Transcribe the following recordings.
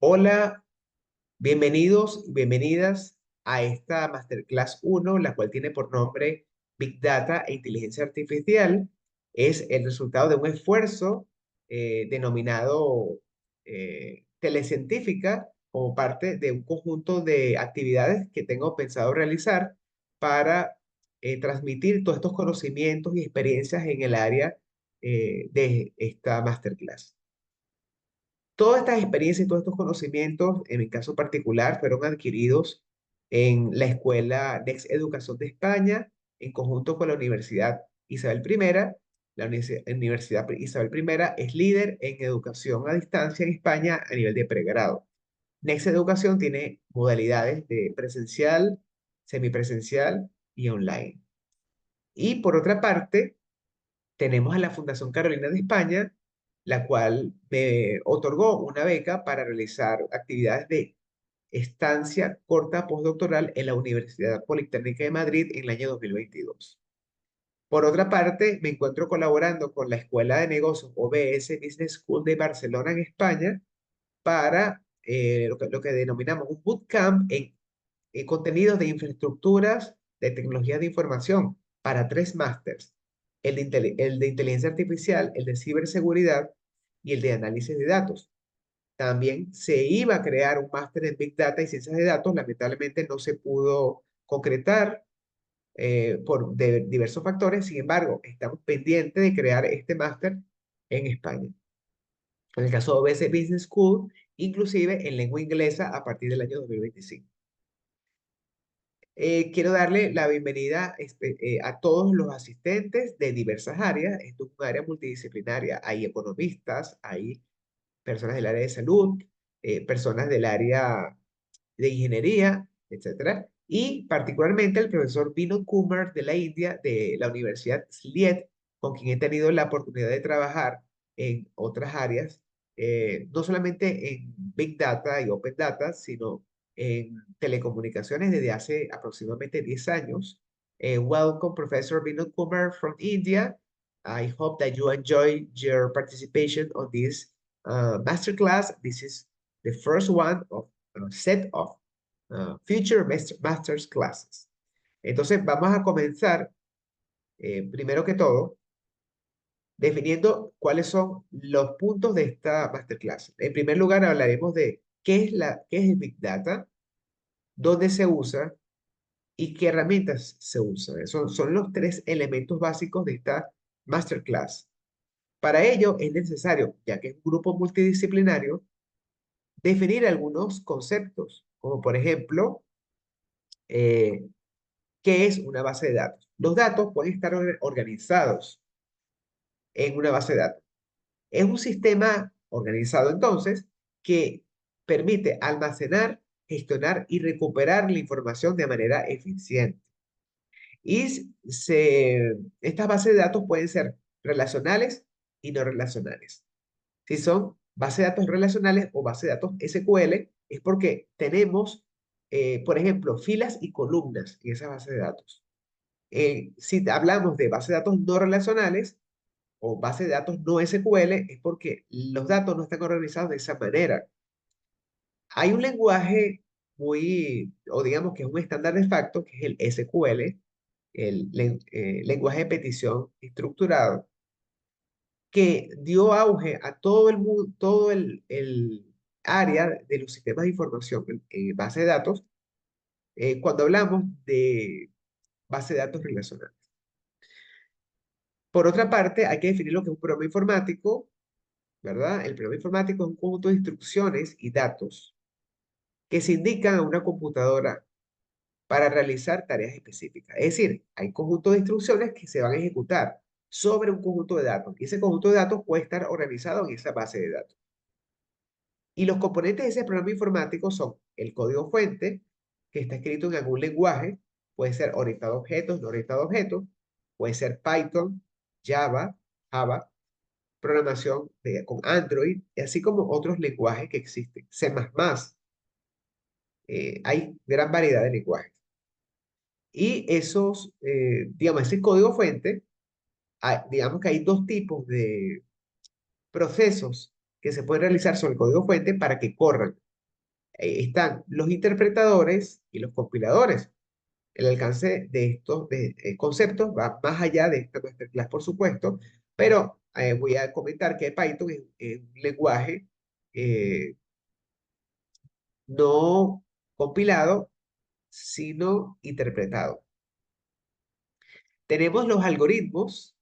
Hola, bienvenidos y bienvenidas a esta Masterclass 1, la cual tiene por nombre Big Data e Inteligencia Artificial. Es el resultado de un esfuerzo denominado Telecientífica como parte de un conjunto de actividades que tengo pensado realizar para transmitir todos estos conocimientos y experiencias en el área de esta Masterclass. Todas estas experiencias y todos estos conocimientos, en mi caso particular, fueron adquiridos en la Escuela Next Educación de España, en conjunto con la Universidad Isabel I. La Universidad Isabel I es líder en educación a distancia en España a nivel de pregrado. Next Educación tiene modalidades de presencial, semipresencial y online. Y por otra parte, tenemos a la Fundación Carolina de España, la cual me otorgó una beca para realizar actividades de estancia corta postdoctoral en la Universidad Politécnica de Madrid en el año 2022. Por otra parte, me encuentro colaborando con la Escuela de Negocios OBS Business School de Barcelona en España para lo que denominamos un bootcamp en contenidos de infraestructuras de tecnologías de información para tres másters, el de inteligencia artificial, el de ciberseguridad y el de análisis de datos. También se iba a crear un máster en Big Data y ciencias de datos, lamentablemente no se pudo concretar por diversos factores. Sin embargo, estamos pendientes de crear este máster en España. En el caso de OBS Business School, inclusive en lengua inglesa a partir del año 2025. Quiero darle la bienvenida a todos los asistentes de diversas áreas. Esto es un área multidisciplinaria. Hay economistas, hay personas del área de salud, personas del área de ingeniería, etcétera. Y particularmente el profesor Vinod Kumar de la India, de la Universidad Slied, con quien he tenido la oportunidad de trabajar en otras áreas, no solamente en Big Data y Open Data, sino en telecomunicaciones desde hace aproximadamente 10 años. Welcome, Professor Vinod Kumar from India. I hope that you enjoy your participation on this masterclass. This is the first one of a set of future masters classes. Entonces, vamos a comenzar, primero que todo, definiendo cuáles son los puntos de esta masterclass. En primer lugar, hablaremos de qué es el Big Data, dónde se usa y qué herramientas se usan. Son los tres elementos básicos de esta masterclass. Para ello es necesario, ya que es un grupo multidisciplinario, definir algunos conceptos, como por ejemplo, eh, ¿qué es una base de datos? Los datos pueden estar organizados en una base de datos. Es un sistema organizado entonces que permite almacenar, gestionar y recuperar la información de manera eficiente. Y estas bases de datos pueden ser relacionales y no relacionales. Si son bases de datos relacionales o bases de datos SQL, es porque tenemos, por ejemplo, filas y columnas en esa base de datos. Si hablamos de bases de datos no relacionales o base de datos no SQL, es porque los datos no están organizados de esa manera. Hay un lenguaje muy, o digamos que es un estándar de facto, que es el SQL, el lenguaje de petición estructurado, que dio auge a todo el mundo, todo el área de los sistemas de información en base de datos, cuando hablamos de base de datos relacionales. Por otra parte, hay que definir lo que es un programa informático, ¿verdad? El programa informático es un conjunto de instrucciones y datos que se indican a una computadora para realizar tareas específicas. Es decir, hay conjuntos de instrucciones que se van a ejecutar sobre un conjunto de datos y ese conjunto de datos puede estar organizado en esa base de datos. Y los componentes de ese programa informático son el código fuente, que está escrito en algún lenguaje, puede ser orientado a objetos, no orientado a objetos, puede ser Python, Java, programación con Android, así como otros lenguajes que existen. C++, hay gran variedad de lenguajes. Y digamos, ese código fuente, digamos que hay dos tipos de procesos que se pueden realizar sobre el código fuente para que corran. están los interpretadores y los compiladores. El alcance de estos conceptos va más allá de esta masterclass, por supuesto, pero voy a comentar que Python es un lenguaje eh, no compilado, sino interpretado. Tenemos los algoritmos,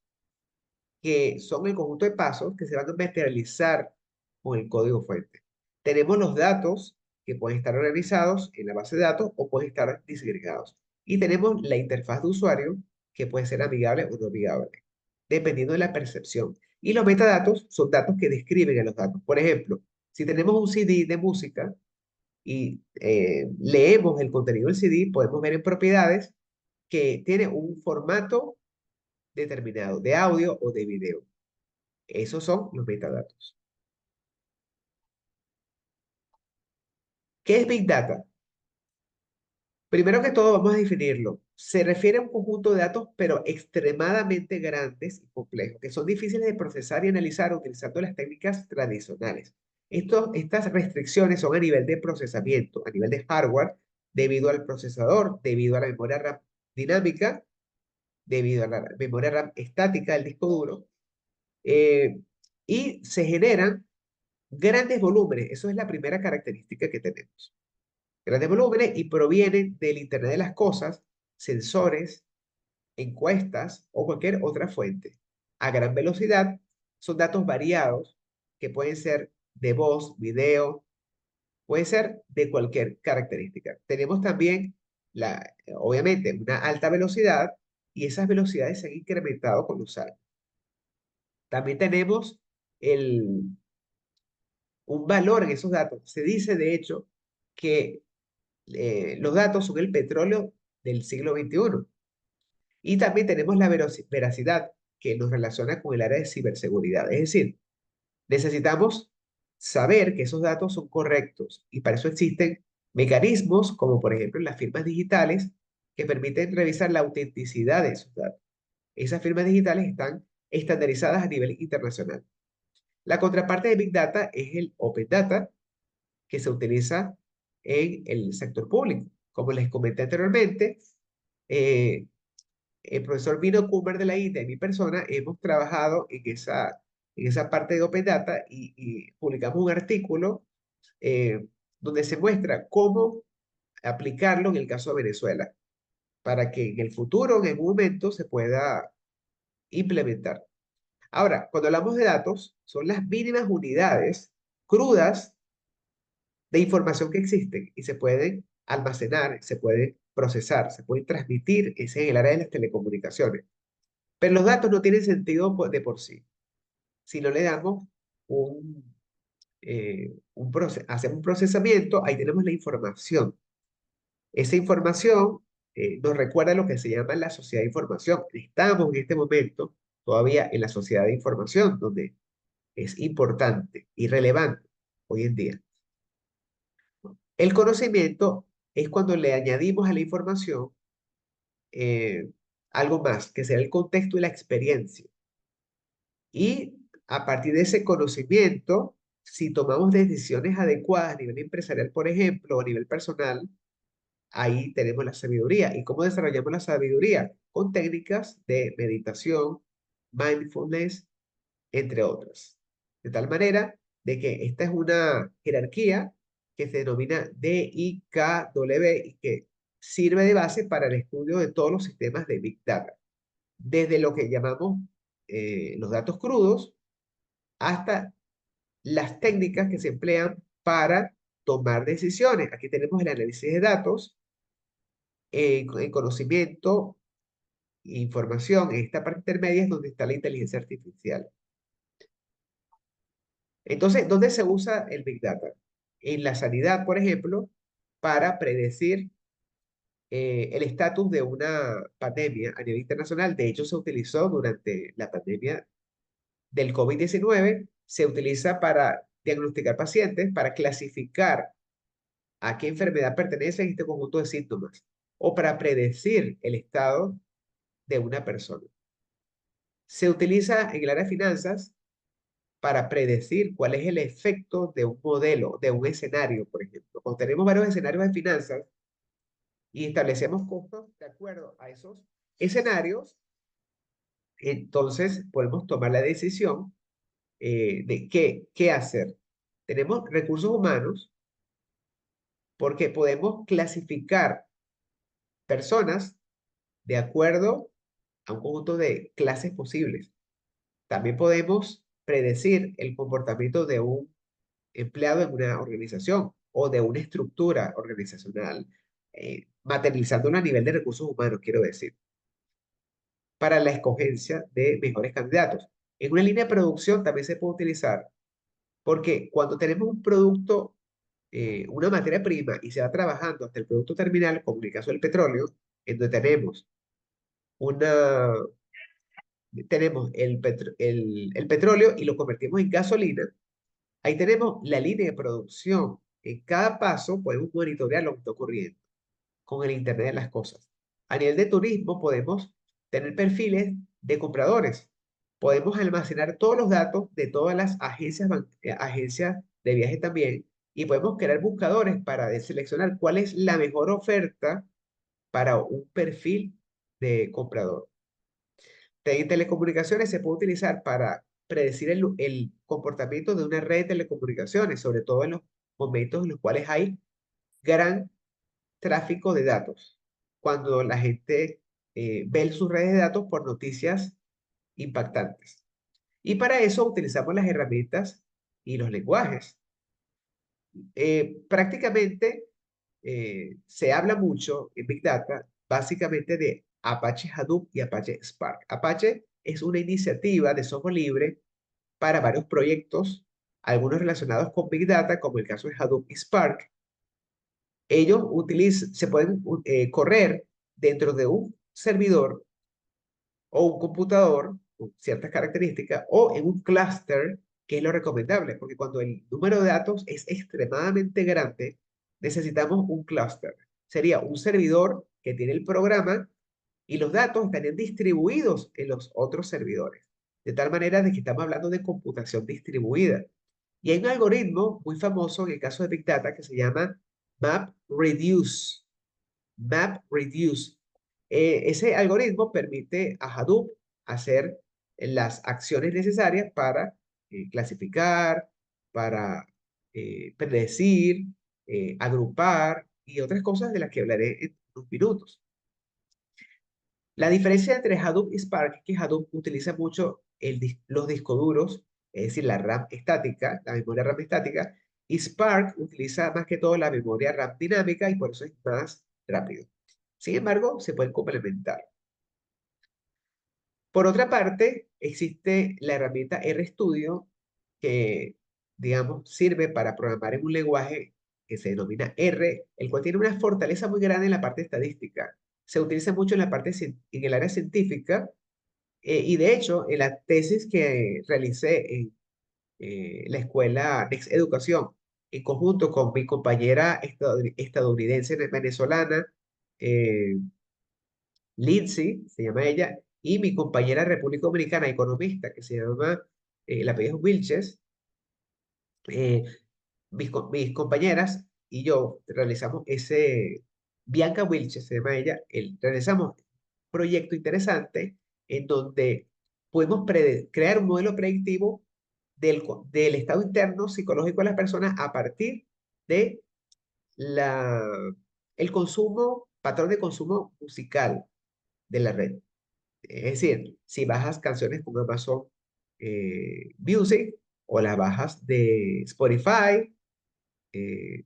que son el conjunto de pasos que se van a materializar con el código fuente. Tenemos los datos que pueden estar organizados en la base de datos o pueden estar disgregados. Y tenemos la interfaz de usuario que puede ser amigable o no amigable, dependiendo de la percepción. Y los metadatos son datos que describen a los datos. Por ejemplo, si tenemos un CD de música y leemos el contenido del CD, podemos ver en propiedades que tiene un formato determinado de audio o de video. Esos son los metadatos. ¿Qué es Big Data? Primero que todo, vamos a definirlo. Se refiere a un conjunto de datos, pero extremadamente grandes y complejos, que son difíciles de procesar y analizar utilizando las técnicas tradicionales. Estas restricciones son a nivel de procesamiento, a nivel de hardware, debido al procesador, debido a la memoria RAM dinámica, debido a la memoria RAM estática del disco duro, eh, y se generan grandes volúmenes. Eso es la primera característica que tenemos. Grandes volúmenes y provienen del Internet de las cosas, sensores, encuestas o cualquier otra fuente. A gran velocidad son datos variados que pueden ser de voz, video, puede ser de cualquier característica. Tenemos también, obviamente, una alta velocidad y esas velocidades se han incrementado con los años. También tenemos el, un valor en esos datos. Se dice, de hecho, que los datos son el petróleo del siglo XXI. Y también tenemos la veracidad que nos relaciona con el área de ciberseguridad. Es decir, necesitamos saber que esos datos son correctos y para eso existen mecanismos como por ejemplo las firmas digitales que permiten revisar la autenticidad de esos datos. Esas firmas digitales están estandarizadas a nivel internacional. La contraparte de Big Data es el Open Data, que se utiliza en el sector público. Como les comenté anteriormente, eh, el profesor Vino Kummer de la INTA y mi persona hemos trabajado en esa parte de Open Data y publicamos un artículo eh, donde se muestra cómo aplicarlo en el caso de Venezuela, para que en el futuro, en algún momento, se pueda implementar. Ahora, cuando hablamos de datos, son las mínimas unidades crudas de información que existen y se pueden almacenar, se pueden procesar, se pueden transmitir, ese es el área de las telecomunicaciones. Pero los datos no tienen sentido de por sí. Si no le damos hacemos un procesamiento, ahí tenemos la información. Esa información nos recuerda lo que se llama la sociedad de información. Estamos en este momento todavía en la sociedad de información, donde es importante y relevante hoy en día. El conocimiento es cuando le añadimos a la información eh, algo más, que sea el contexto y la experiencia. Y a partir de ese conocimiento, si tomamos decisiones adecuadas a nivel empresarial, por ejemplo, o a nivel personal, ahí tenemos la sabiduría. ¿Y cómo desarrollamos la sabiduría? Con técnicas de meditación, mindfulness, entre otras. De tal manera de que esta es una jerarquía que se denomina DIKW y que sirve de base para el estudio de todos los sistemas de Big Data, desde lo que llamamos los datos crudos hasta las técnicas que se emplean para tomar decisiones. Aquí tenemos el análisis de datos, el conocimiento, información. En esta parte intermedia es donde está la inteligencia artificial. Entonces, ¿dónde se usa el Big Data? En la sanidad, por ejemplo, para predecir el estatus de una pandemia a nivel internacional. De hecho, se utilizó durante la pandemia del COVID-19, se utiliza para diagnosticar pacientes, para clasificar a qué enfermedad pertenece este conjunto de síntomas o para predecir el estado de una persona. Se utiliza en el área de finanzas para predecir cuál es el efecto de un modelo, de un escenario, por ejemplo. Cuando tenemos varios escenarios de finanzas y establecemos costos de acuerdo a esos escenarios, entonces podemos tomar la decisión de qué hacer. Tenemos recursos humanos porque podemos clasificar personas de acuerdo a un conjunto de clases posibles. También podemos predecir el comportamiento de un empleado en una organización o de una estructura organizacional, materializándolo a nivel de recursos humanos, quiero decir, para la escogencia de mejores candidatos. En una línea de producción también se puede utilizar porque cuando tenemos un producto, una materia prima y se va trabajando hasta el producto terminal, como en el caso del petróleo, en donde una, tenemos el petróleo y lo convertimos en gasolina. Ahí tenemos la línea de producción. En cada paso podemos monitorear lo que está ocurriendo con el Internet de las cosas. A nivel de turismo podemos tener perfiles de compradores. Podemos almacenar todos los datos de todas las agencias de viaje también y podemos crear buscadores para seleccionar cuál es la mejor oferta para un perfil de comprador. En telecomunicaciones se puede utilizar para predecir el comportamiento de una red de telecomunicaciones, sobre todo en los momentos en los cuales hay gran tráfico de datos. Cuando la gente ve sus redes de datos por noticias impactantes. Y para eso utilizamos las herramientas y los lenguajes. Prácticamente se habla mucho en Big Data, básicamente de Apache Hadoop y Apache Spark. Apache es una iniciativa de software libre para varios proyectos, algunos relacionados con Big Data, como el caso de Hadoop y Spark. Ellos se pueden correr dentro de un servidor o un computador con ciertas características o en un clúster, que es lo recomendable, porque cuando el número de datos es extremadamente grande, necesitamos un clúster. Sería un servidor que tiene el programa y los datos estarían distribuidos en los otros servidores. De tal manera de que estamos hablando de computación distribuida. Y hay un algoritmo muy famoso en el caso de Big Data que se llama MapReduce. MapReduce. Ese algoritmo permite a Hadoop hacer las acciones necesarias para clasificar, para predecir, agrupar y otras cosas de las que hablaré en unos minutos. La diferencia entre Hadoop y Spark es que Hadoop utiliza mucho los discos duros, es decir, la RAM estática, la memoria RAM estática, y Spark utiliza más que todo la memoria RAM dinámica y por eso es más rápido. Sin embargo, se pueden complementar. Por otra parte, existe la herramienta RStudio que, digamos, sirve para programar en un lenguaje que se denomina R, el cual tiene una fortaleza muy grande en la parte estadística. Se utiliza mucho en en el área científica y de hecho, en la tesis que realicé en la escuela Next Educación, en conjunto con mi compañera estadounidense venezolana, eh, Lindsay, se llama ella, y mi compañera República Dominicana, economista, que se llama, la apellido es Wilches, eh, mis compañeras y yo realizamos Bianca Wilches, se llama ella, realizamos un proyecto interesante en donde podemos crear un modelo predictivo del estado interno psicológico de las personas a partir de la, el patrón de consumo musical de la red. Es decir, si bajas canciones como Amazon Music o las bajas de Spotify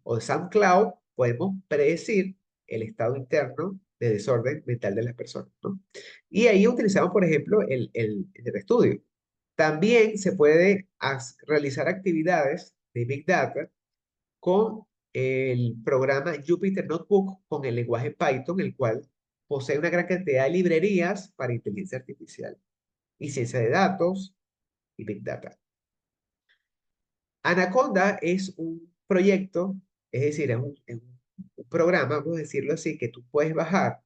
o de SoundCloud, podemos predecir el estado interno de desorden mental de las personas, ¿no? Y ahí utilizamos, por ejemplo, el estudio. También se puede realizar actividades de Big Data con el programa Jupyter Notebook con el lenguaje Python, el cual posee una gran cantidad de librerías para inteligencia artificial y ciencia de datos y Big Data. Anaconda es un proyecto, es decir, es un programa, vamos a decirlo así, que tú puedes bajar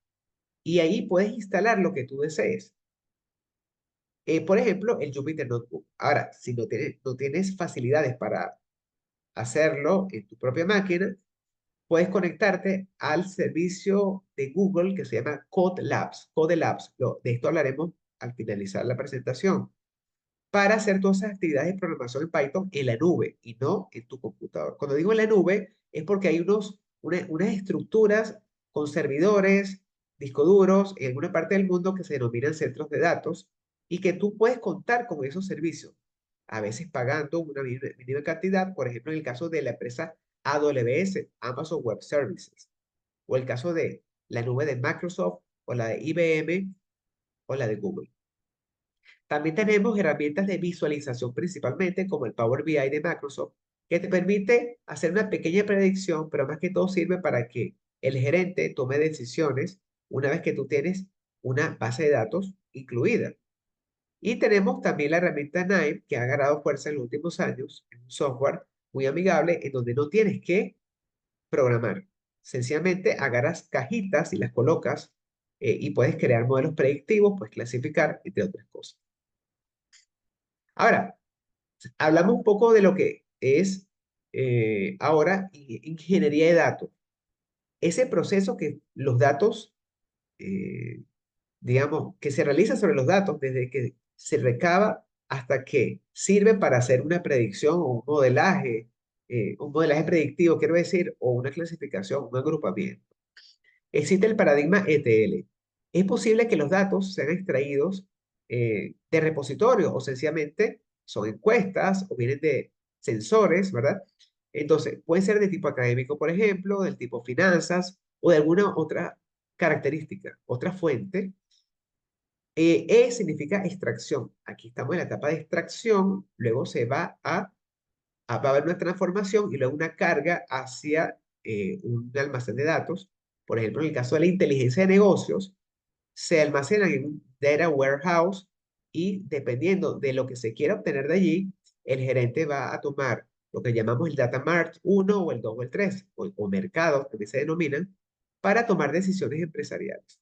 y ahí puedes instalar lo que tú desees. Por ejemplo, el Jupyter Notebook. Ahora, si no tienes facilidades para hacerlo en tu propia máquina, puedes conectarte al servicio de Google que se llama Code Labs. Code Labs, de esto hablaremos al finalizar la presentación, para hacer todas esas actividades de programación en Python en la nube y no en tu computador. Cuando digo en la nube, es porque hay unas estructuras con servidores, discos duros en alguna parte del mundo que se denominan centros de datos y que tú puedes contar con esos servicios, a veces pagando una mínima cantidad, por ejemplo, en el caso de la empresa AWS, Amazon Web Services, o el caso de la nube de Microsoft, o la de IBM, o la de Google. También tenemos herramientas de visualización principalmente, como el Power BI de Microsoft, que te permite hacer una pequeña predicción, pero más que todo sirve para que el gerente tome decisiones una vez que tú tienes una base de datos incluida. Y tenemos también la herramienta Nime, que ha ganado fuerza en los últimos años. Es un software muy amigable en donde no tienes que programar. Sencillamente agarras cajitas y las colocas y puedes crear modelos predictivos, puedes clasificar, entre otras cosas. Ahora, hablamos un poco de lo que es ahora ingeniería de datos. Ese proceso que los datos, eh, digamos, que se realiza sobre los datos desde que se recaba hasta que sirve para hacer una predicción o un modelaje predictivo, quiero decir, o una clasificación, un agrupamiento. Existe el paradigma ETL. Es posible que los datos sean extraídos de repositorios o sencillamente son encuestas o vienen de sensores, ¿verdad? Entonces, pueden ser de tipo académico, por ejemplo, del tipo finanzas o de alguna otra característica, otra fuente. Significa extracción. Aquí estamos en la etapa de extracción, luego se va a haber una transformación y luego una carga hacia un almacén de datos. Por ejemplo, en el caso de la inteligencia de negocios, se almacenan en un data warehouse y dependiendo de lo que se quiera obtener de allí, el gerente va a tomar lo que llamamos el data mart 1 o el 2 o el 3 o mercados, que se denominan, para tomar decisiones empresariales.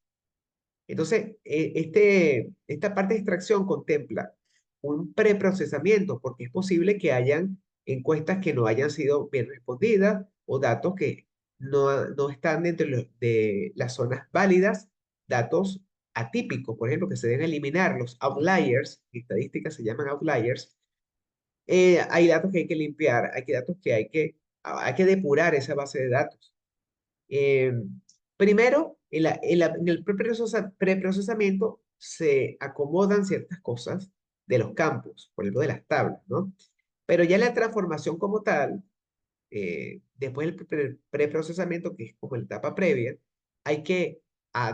Entonces, esta parte de extracción contempla un preprocesamiento, porque es posible que hayan encuestas que no hayan sido bien respondidas o datos que no están dentro de las zonas válidas, datos atípicos, por ejemplo, que se deben eliminar, los outliers, en estadísticas se llaman outliers. Hay datos que hay que limpiar, hay datos que hay que depurar esa base de datos. Eh, Primero, en el preprocesamiento se acomodan ciertas cosas de los campos, por ejemplo, de las tablas, ¿no? Pero ya la transformación como tal, después del preprocesamiento, que es como la etapa previa, hay que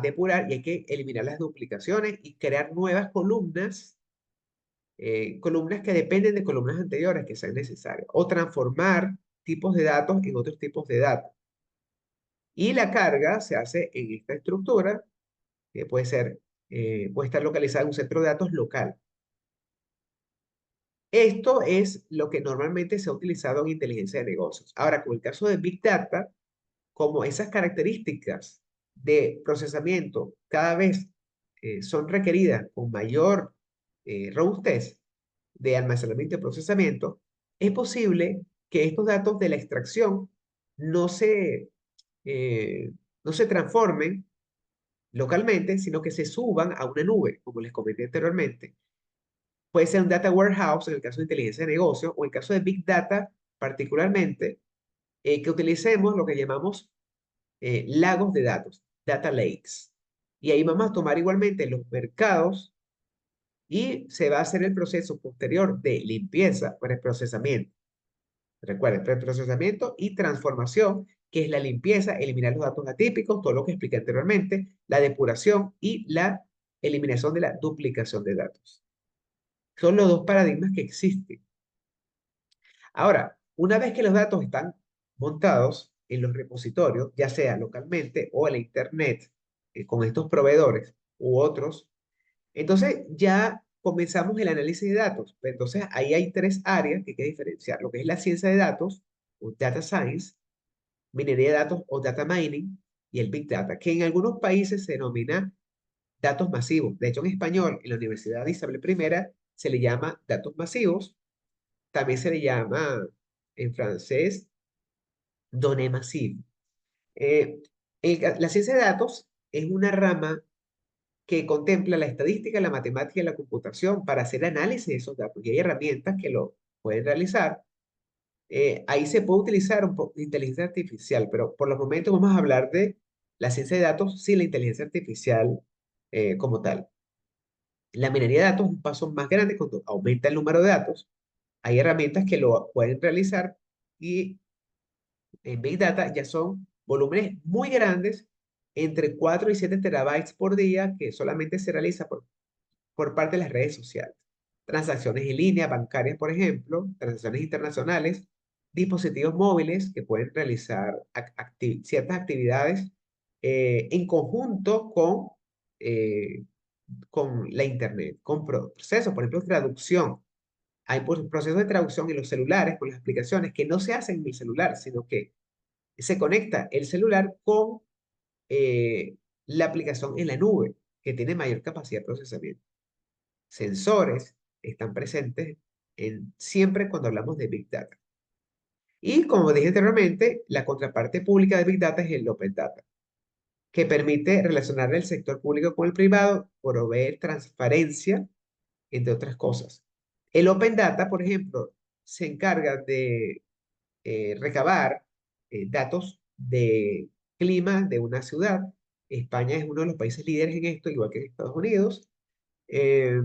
depurar y hay que eliminar las duplicaciones y crear nuevas columnas que dependen de columnas anteriores que sean necesarias, o transformar tipos de datos en otros tipos de datos. Y la carga se hace en esta estructura, que puede estar localizada en un centro de datos local. Esto es lo que normalmente se ha utilizado en inteligencia de negocios. Ahora, con el caso de Big Data, como esas características de procesamiento cada vez son requeridas con mayor robustez de almacenamiento y procesamiento, es posible que estos datos de la extracción no se, eh, no se transformen localmente, sino que se suban a una nube, como les comenté anteriormente. Puede ser un data warehouse en el caso de inteligencia de negocio o en el caso de Big Data particularmente, que utilicemos lo que llamamos lagos de datos, data lakes. Y ahí vamos a tomar igualmente los mercados y se va a hacer el proceso posterior de limpieza para el procesamiento. Recuerden, preprocesamiento y transformación, que es la limpieza, eliminar los datos atípicos, todo lo que expliqué anteriormente, la depuración y la eliminación de la duplicación de datos. Son los dos paradigmas que existen. Ahora, una vez que los datos están montados en los repositorios, ya sea localmente o en la internet, con estos proveedores u otros, entonces ya comenzamos el análisis de datos. Entonces ahí hay tres áreas que hay que diferenciar, lo que es la ciencia de datos o data science, minería de datos o data mining y el big data, que en algunos países se denomina datos masivos. De hecho, en español, en la Universidad de Isabel I se le llama datos masivos, también se le llama en francés données massives. Eh, la ciencia de datos es una rama que contempla la estadística, la matemática y la computación para hacer análisis de esos datos. Y hay herramientas que lo pueden realizar. Ahí se puede utilizar un poco de inteligencia artificial, pero por los momentos vamos a hablar de la ciencia de datos sin la inteligencia artificial como tal. La minería de datos es un paso más grande cuando aumenta el número de datos. Hay herramientas que lo pueden realizar y en Big Data ya son volúmenes muy grandes, entre 4 y 7 terabytes por día, que solamente se realiza por parte de las redes sociales. Transacciones en línea, bancarias, por ejemplo, transacciones internacionales, dispositivos móviles que pueden realizar ciertas actividades en conjunto eh, con la Internet, con procesos, por ejemplo, traducción. Hay procesos de traducción en los celulares con las aplicaciones que no se hacen en el celular, sino que se conecta el celular con la aplicación en la nube, que tiene mayor capacidad de procesamiento. Sensores están presentes siempre cuando hablamos de Big Data. Y como dije anteriormente, la contraparte pública de Big Data es el Open Data, que permite relacionar el sector público con el privado, proveer transparencia, entre otras cosas. El Open Data, por ejemplo, se encarga de recabar datos de clima de una ciudad. España es uno de los países líderes en esto, igual que en Estados Unidos. Eh,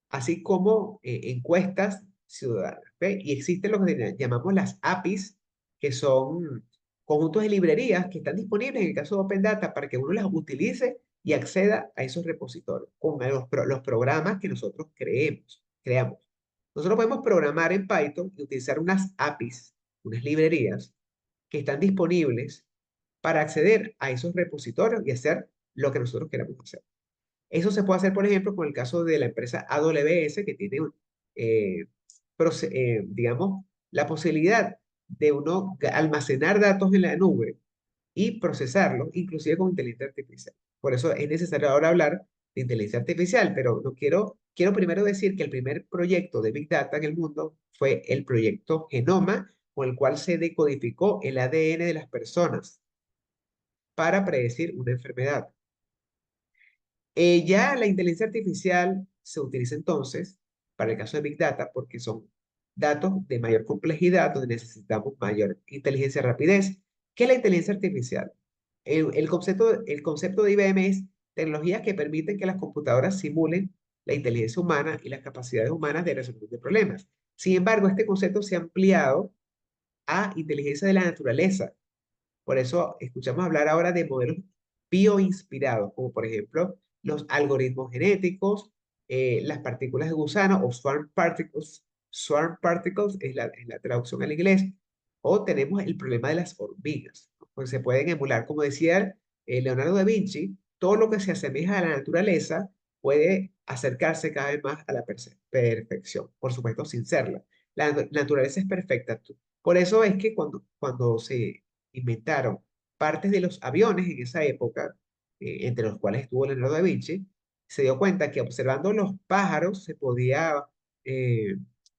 Así como encuestas ciudadanas. ¿Ve? Y existen lo que llamamos las APIs, que son conjuntos de librerías que están disponibles en el caso de Open Data para que uno las utilice y acceda a esos repositorios con los programas que nosotros creamos. Nosotros podemos programar en Python y utilizar unas APIs, unas librerías que están disponibles para acceder a esos repositorios y hacer lo que nosotros queramos hacer. Eso se puede hacer, por ejemplo, con el caso de la empresa AWS, que tiene, eh, digamos, la posibilidad de uno almacenar datos en la nube y procesarlos, inclusive con inteligencia artificial. Por eso es necesario ahora hablar de inteligencia artificial, pero no quiero primero decir que el primer proyecto de Big Data en el mundo fue el proyecto Genoma, con el cual se decodificó el ADN de las personas para predecir una enfermedad. Ya la inteligencia artificial se utiliza entonces para el caso de Big Data porque son datos de mayor complejidad donde necesitamos mayor inteligencia y rapidez que la inteligencia artificial. El concepto de IBM es tecnologías que permiten que las computadoras simulen la inteligencia humana y las capacidades humanas de resolución de problemas. Sin embargo, este concepto se ha ampliado a inteligencia de la naturaleza. Por eso escuchamos hablar ahora de modelos bioinspirados, como por ejemplo los algoritmos genéticos, las partículas de gusano o swarm particles. Swarm particles es la traducción al inglés. O tenemos el problema de las hormigas, ¿no? Pues se pueden emular, como decía Leonardo da Vinci, todo lo que se asemeja a la naturaleza puede acercarse cada vez más a la perfección, por supuesto sin serla. La naturaleza es perfecta. Por eso es que cuando se inventaron partes de los aviones en esa época, entre los cuales estuvo Leonardo da Vinci, se dio cuenta que observando los pájaros eh,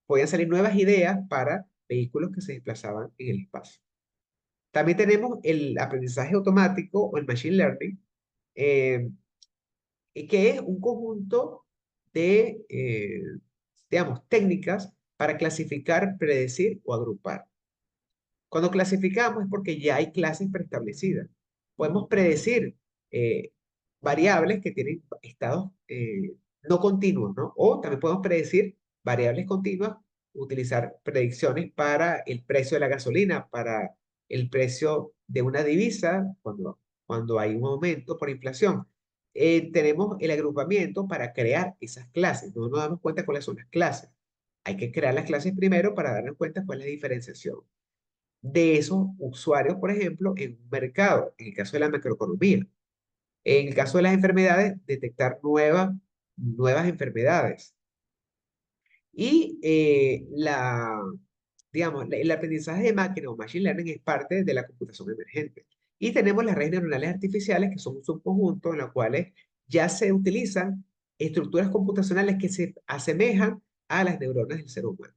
podían salir nuevas ideas para vehículos que se desplazaban en el espacio. También tenemos el aprendizaje automático o el machine learning, eh, que es un conjunto de, digamos, técnicas para clasificar, predecir o agrupar. Cuando clasificamos es porque ya hay clases preestablecidas. Podemos predecir eh, variables que tienen estados no continuos, ¿no? O también podemos predecir variables continuas, utilizar predicciones para el precio de la gasolina, para el precio de una divisa, cuando hay un aumento por inflación. Tenemos el agrupamiento para crear esas clases. No nos damos cuenta cuáles son las clases. Hay que crear las clases primero para darnos cuenta cuál es la diferenciación de esos usuarios, por ejemplo, en un mercado, en el caso de la macroeconomía. En el caso de las enfermedades, detectar nuevas enfermedades. Y digamos, el aprendizaje de máquina o machine learning es parte de la computación emergente. Y tenemos las redes neuronales artificiales, que son un subconjunto en los cuales ya se utilizan estructuras computacionales que se asemejan a las neuronas del ser humano.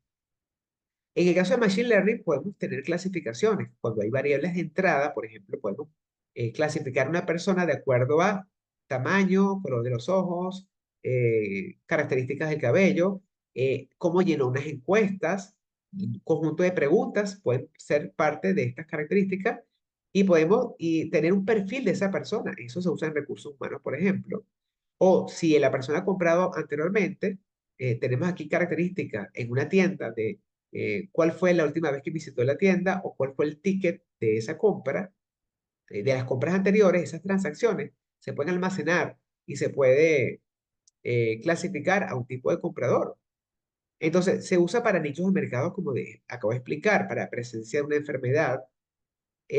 En el caso de Machine Learning podemos tener clasificaciones. Cuando hay variables de entrada, por ejemplo, podemos clasificar a una persona de acuerdo a tamaño, color de los ojos, características del cabello, cómo llenó unas encuestas, un conjunto de preguntas pueden ser parte de estas características y podemos tener un perfil de esa persona. Eso se usa en recursos humanos, por ejemplo. O si la persona ha comprado anteriormente, tenemos aquí características en una tienda de cuál fue la última vez que visitó la tienda o cuál fue el ticket de esa compra, de las compras anteriores, esas transacciones se pueden almacenar y se puede clasificar a un tipo de comprador. Entonces, se usa para nichos de mercado, como acabo de explicar, para presenciar una enfermedad.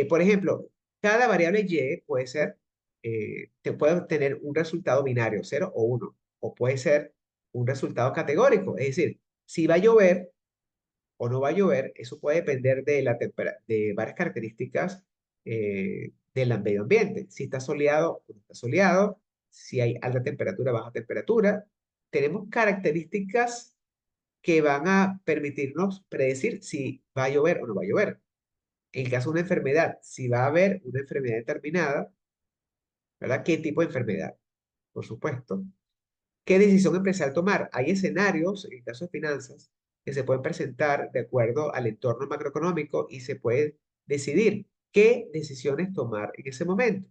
Por ejemplo, cada variable Y puede ser, te puede tener un resultado binario, 0 o 1, o puede ser un resultado categórico, es decir, si va a llover o no va a llover, eso puede depender de, de varias características del medio ambiente. Si está soleado o no está soleado, si hay alta temperatura, baja temperatura. Tenemos características que van a permitirnos predecir si va a llover o no va a llover. En el caso de una enfermedad, si va a haber una enfermedad determinada, ¿verdad? ¿Qué tipo de enfermedad? Por supuesto. ¿Qué decisión empresarial tomar? Hay escenarios, en el caso de finanzas, que se pueden presentar de acuerdo al entorno macroeconómico y se puede decidir qué decisiones tomar en ese momento.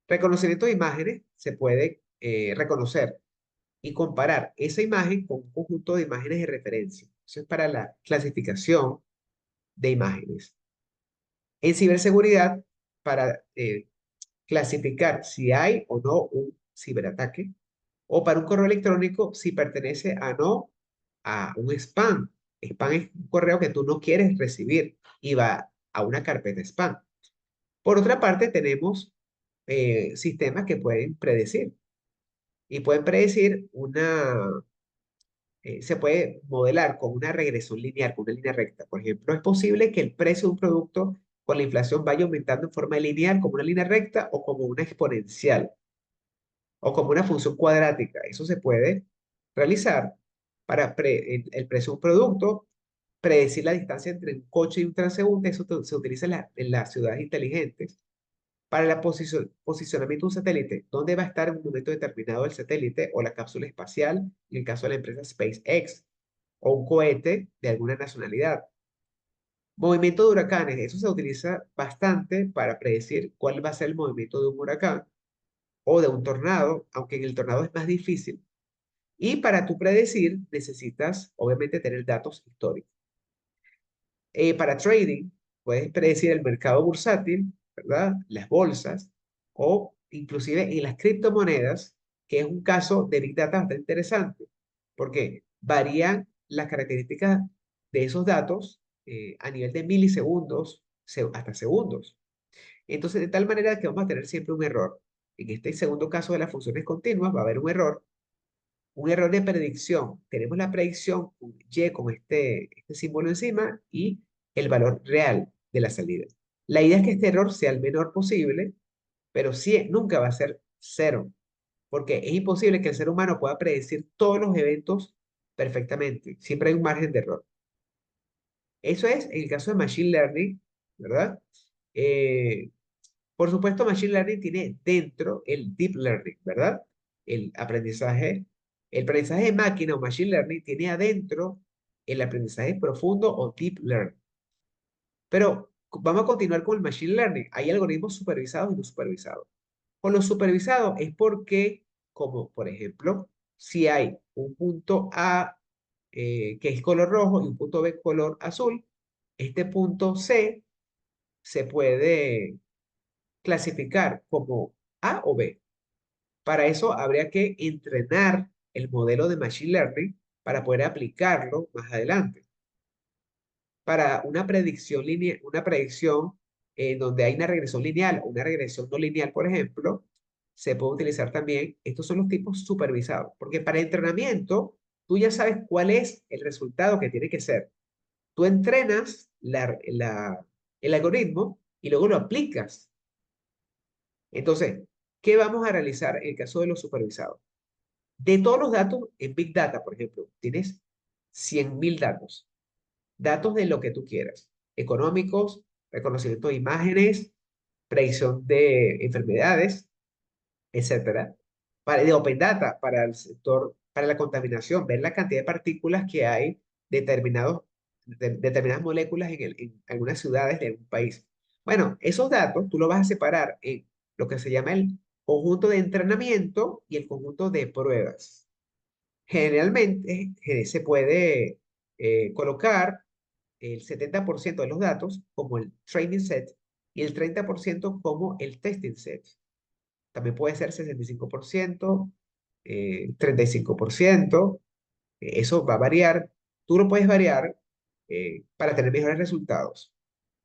Reconocimiento de imágenes, se puede reconocer y comparar esa imagen con un conjunto de imágenes de referencia. Eso es para la clasificación de imágenes. En ciberseguridad, para clasificar si hay o no un ciberataque, o para un correo electrónico si pertenece a no a un spam. Spam es un correo que tú no quieres recibir y va a una carpeta spam. Por otra parte, tenemos sistemas que pueden predecir y pueden predecir se puede modelar con una regresión lineal, con una línea recta. Por ejemplo, es posible que el precio de un producto con la inflación vaya aumentando en forma lineal, como una línea recta o como una exponencial o como una función cuadrática. Eso se puede realizar para el precio de un producto, predecir la distancia entre un coche y un transeúnte. Eso se utiliza en las ciudades inteligentes. Para el posicionamiento de un satélite, ¿dónde va a estar en un momento determinado el satélite o la cápsula espacial? En el caso de la empresa SpaceX, o un cohete de alguna nacionalidad. Movimiento de huracanes, eso se utiliza bastante para predecir cuál va a ser el movimiento de un huracán o de un tornado, aunque en el tornado es más difícil. Y para tú predecir, necesitas obviamente tener datos históricos. Para trading, puedes predecir el mercado bursátil, ¿verdad? Las bolsas o inclusive en las criptomonedas, que es un caso de Big Data bastante interesante, porque varían las características de esos datos a nivel de milisegundos hasta segundos. Entonces, de tal manera que vamos a tener siempre un error. En este segundo caso de las funciones continuas va a haber un error de predicción. Tenemos la predicción Y con este símbolo encima y el valor real de la salida. La idea es que este error sea el menor posible, pero sí, nunca va a ser cero, porque es imposible que el ser humano pueda predecir todos los eventos perfectamente. Siempre hay un margen de error. Eso es en el caso de Machine Learning, ¿verdad? Eh, por supuesto, Machine Learning tiene dentro el Deep Learning, ¿verdad? El aprendizaje, el aprendizaje de máquina o Machine Learning tiene adentro el aprendizaje profundo o Deep Learning. Pero vamos a continuar con el Machine Learning. Hay algoritmos supervisados y no supervisados. Con los supervisados es porque, como por ejemplo, si hay un punto A que es color rojo y un punto B color azul, este punto C se puede clasificar como A o B. Para eso habría que entrenar el modelo de Machine Learning para poder aplicarlo más adelante. Para una predicción lineal, una predicción donde hay una regresión lineal o una regresión no lineal, por ejemplo, se puede utilizar también, estos son los tipos supervisados, porque para entrenamiento tú ya sabes cuál es el resultado que tiene que ser. Tú entrenas el algoritmo y luego lo aplicas. Entonces, ¿Qué vamos a realizar en el caso de los supervisados? De todos los datos en Big Data, por ejemplo, tienes 100.000 datos, datos de lo que tú quieras, económicos, reconocimiento de imágenes, predicción de enfermedades, etcétera. De Open Data, para el sector, para la contaminación, ver la cantidad de partículas que hay determinadas moléculas en algunas ciudades de algún país. Bueno, esos datos tú los vas a separar en lo que se llama el conjunto de entrenamiento y el conjunto de pruebas. Generalmente se puede colocar el 70% de los datos como el training set y el 30% como el testing set. También puede ser 65%, 35%. Eso va a variar. Tú lo puedes variar para tener mejores resultados.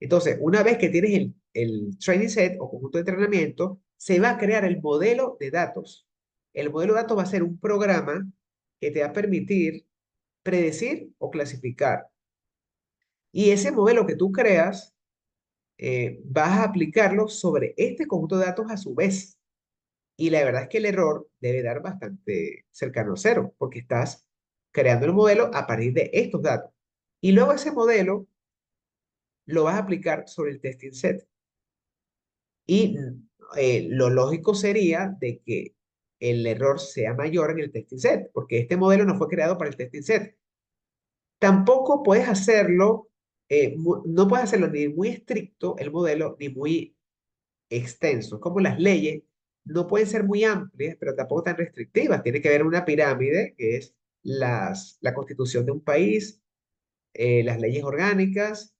Entonces, una vez que tienes el training set o conjunto de entrenamiento, se va a crear el modelo de datos. El modelo de datos va a ser un programa que te va a permitir predecir o clasificar. Y ese modelo que tú creas, vas a aplicarlo sobre este conjunto de datos a su vez. Y la verdad es que el error debe dar bastante cercano a cero, porque estás creando el modelo a partir de estos datos. Y luego ese modelo lo vas a aplicar sobre el testing set. Y lo lógico sería de que el error sea mayor en el testing set, porque este modelo no fue creado para el testing set. Tampoco puedes hacerlo, no puedes hacerlo ni muy estricto el modelo, ni muy extenso. Como las leyes no pueden ser muy amplias, pero tampoco tan restrictivas. Tiene que haber una pirámide, que es la constitución de un país, las leyes orgánicas,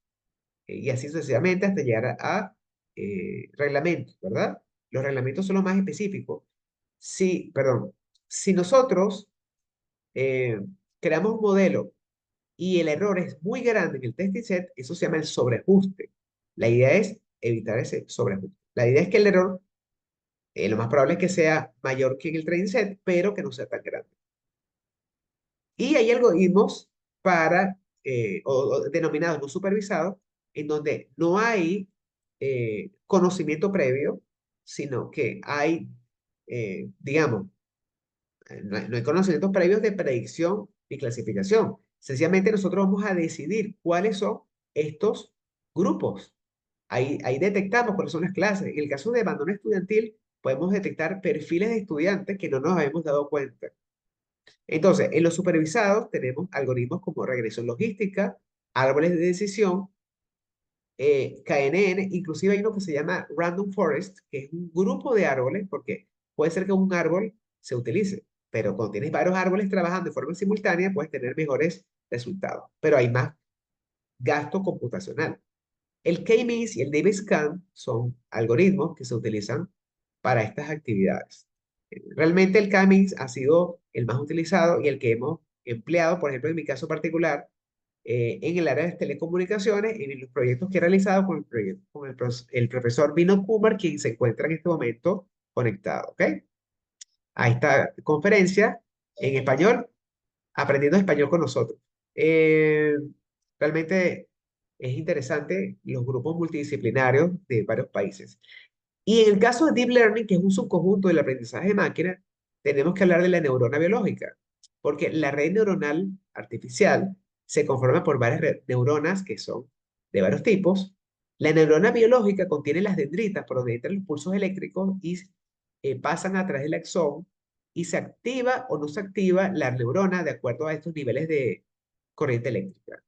y así sucesivamente hasta llegar reglamentos, ¿verdad? Los reglamentos son los más específicos. Sí, perdón. Si nosotros eh, creamos un modelo y el error es muy grande en el testing set, eso se llama el sobreajuste. La idea es evitar ese sobreajuste. La idea es que el error, lo más probable es que sea mayor que en el training set, pero que no sea tan grande. Y hay algoritmos o denominados no supervisados, en donde no hay conocimiento previo, sino que hay, digamos, no hay conocimientos previos de predicción y clasificación. Sencillamente nosotros vamos a decidir cuáles son estos grupos. Ahí detectamos cuáles son las clases. En el caso de abandono estudiantil, podemos detectar perfiles de estudiantes que no nos habíamos dado cuenta. Entonces, en los supervisados tenemos algoritmos como regresión logística, árboles de decisión, KNN, inclusive hay uno que se llama Random Forest, que es un grupo de árboles, porque puede ser que un árbol se utilice, pero cuando tienes varios árboles trabajando de forma simultánea, puedes tener mejores resultados, pero hay más gasto computacional. El K-means y el DB-scan son algoritmos que se utilizan para estas actividades. Realmente el K-means ha sido el más utilizado y el que hemos empleado, por ejemplo, en mi caso particular, en el área de telecomunicaciones, en los proyectos que he realizado con el profesor Vino Kumar, quien se encuentra en este momento conectado, ¿ok? A esta conferencia en español, aprendiendo español con nosotros. Eh, Realmente es interesante los grupos multidisciplinarios de varios países. Y en el caso de Deep Learning, que es un subconjunto del aprendizaje de máquina, tenemos que hablar de la neurona biológica, porque la red neuronal artificial se conforma por varias neuronas que son de varios tipos. La neurona biológica contiene las dendritas por donde entran los pulsos eléctricos y pasan a través del axón y se activa o no se activa la neurona de acuerdo a estos niveles de corriente eléctrica.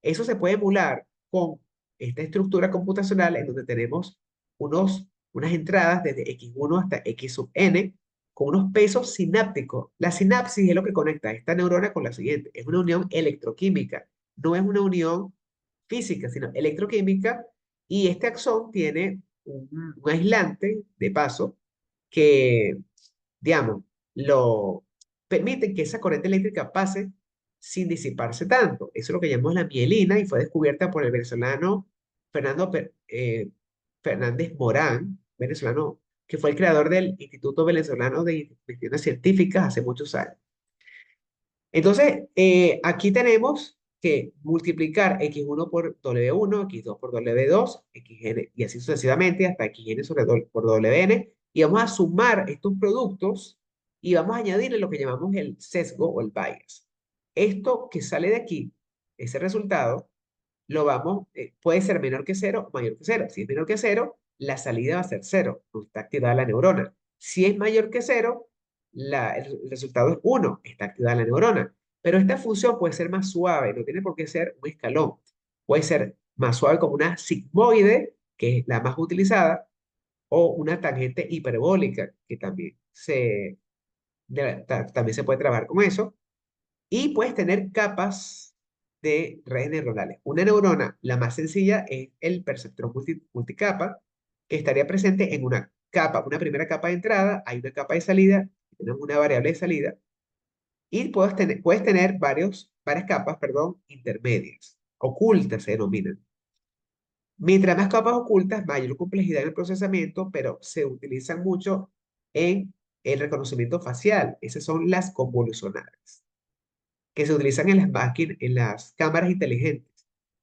Eso se puede emular con esta estructura computacional en donde tenemos unas entradas desde X1 hasta X sub n con unos pesos sinápticos. La sinapsis es lo que conecta esta neurona con la siguiente. Es una unión electroquímica, no es una unión física, sino electroquímica. Y este axón tiene un aislante de paso que, digamos, lo permite que esa corriente eléctrica pase sin disiparse tanto. Eso es lo que llamamos la mielina y fue descubierta por el venezolano Fernando Fernández Morán, venezolano, que fue el creador del Instituto Venezolano de Investigaciones Científicas hace muchos años. Entonces, aquí tenemos que multiplicar x1 por w1, x2 por w2, xn, y así sucesivamente hasta xn por wn, y vamos a sumar estos productos y vamos a añadirle lo que llamamos el sesgo o el bias. Esto que sale de aquí, ese resultado, puede ser menor que cero o mayor que cero. Si es menor que cero, la salida va a ser cero, no está activada la neurona. Si es mayor que cero, el resultado es uno, está activada la neurona. Pero esta función puede ser más suave, no tiene por qué ser un escalón. Puede ser más suave como una sigmoide, que es la más utilizada, o una tangente hiperbólica, que también se puede trabajar con eso. Y puedes tener capas de redes neuronales. Una neurona, la más sencilla, es el perceptrón multicapa, que estaría presente en una capa, una primera capa de entrada, hay una capa de salida, tenemos una variable de salida, y puedes tener varias capas, perdón, intermedias, ocultas se denominan. Mientras más capas ocultas, mayor complejidad en el procesamiento, pero se utilizan mucho en el reconocimiento facial. Esas son las convolucionadas, que se utilizan en las cámaras inteligentes.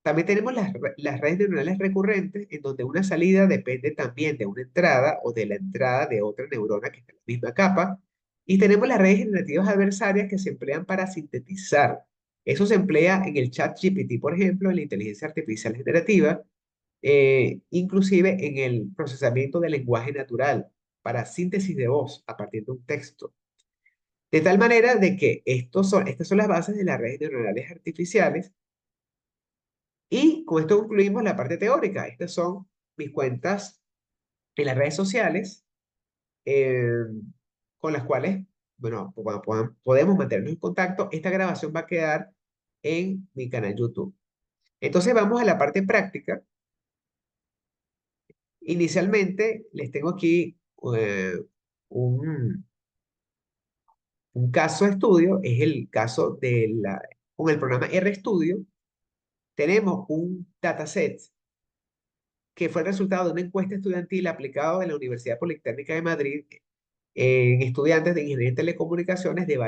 También tenemos las redes neuronales recurrentes, en donde una salida depende también de una entrada o de la entrada de otra neurona que está en la misma capa. Y tenemos las redes generativas adversarias que se emplean para sintetizar. Eso se emplea en el chat GPT, por ejemplo, en la inteligencia artificial generativa, inclusive en el procesamiento del lenguaje natural para síntesis de voz a partir de un texto. De tal manera de que estas son las bases de las redes neuronales artificiales y con esto concluimos la parte teórica. Estas son mis cuentas en las redes sociales eh, con las cuales, bueno, podemos mantenernos en contacto. Esta grabación va a quedar en mi canal YouTube. Entonces vamos a la parte práctica. Inicialmente les tengo aquí un, un caso de estudio, es el caso con el programa RStudio. Tenemos un dataset que fue el resultado de una encuesta estudiantil aplicado en la Universidad Politécnica de Madrid en estudiantes de ingeniería en telecomunicaciones de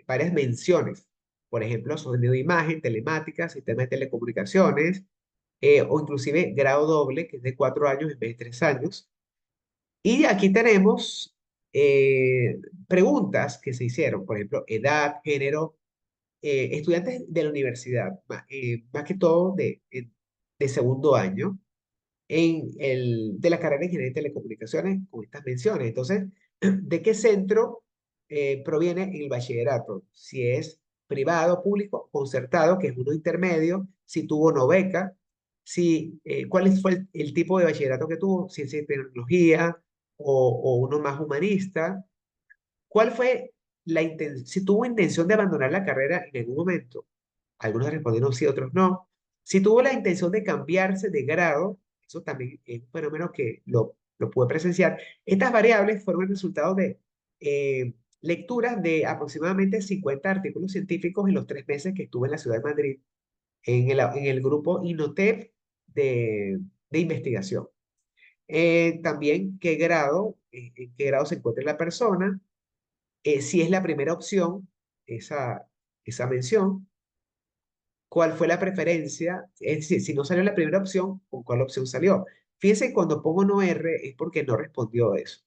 varias menciones. Por ejemplo, sonido de imagen, telemática, sistema de telecomunicaciones, o inclusive grado doble, que es de 4 años en vez de 3 años. Y aquí tenemos preguntas que se hicieron, por ejemplo, edad, género, estudiantes de la universidad, más que todo de segundo año de la carrera de Ingeniería de Telecomunicaciones con estas menciones. Entonces, ¿de qué centro proviene el bachillerato? Si es privado, público, concertado, que es uno intermedio, si tuvo no beca, cuál fue el tipo de bachillerato que tuvo, ciencia y tecnología o uno más humanista. ¿Cuál fue si tuvo intención de abandonar la carrera en algún momento? Algunos respondieron sí, otros no. Si tuvo la intención de cambiarse de grado, eso también es un fenómeno que lo pude presenciar. Estas variables fueron el resultado de lecturas de aproximadamente 50 artículos científicos en los 3 meses que estuve en la ciudad de Madrid, en el grupo INOTEP de investigación. También en qué grado se encuentra la persona, si es la primera opción, esa mención, cuál fue la preferencia, es decir, si no salió la primera opción, ¿con cuál opción salió? Fíjense, cuando pongo no R es porque no respondió eso.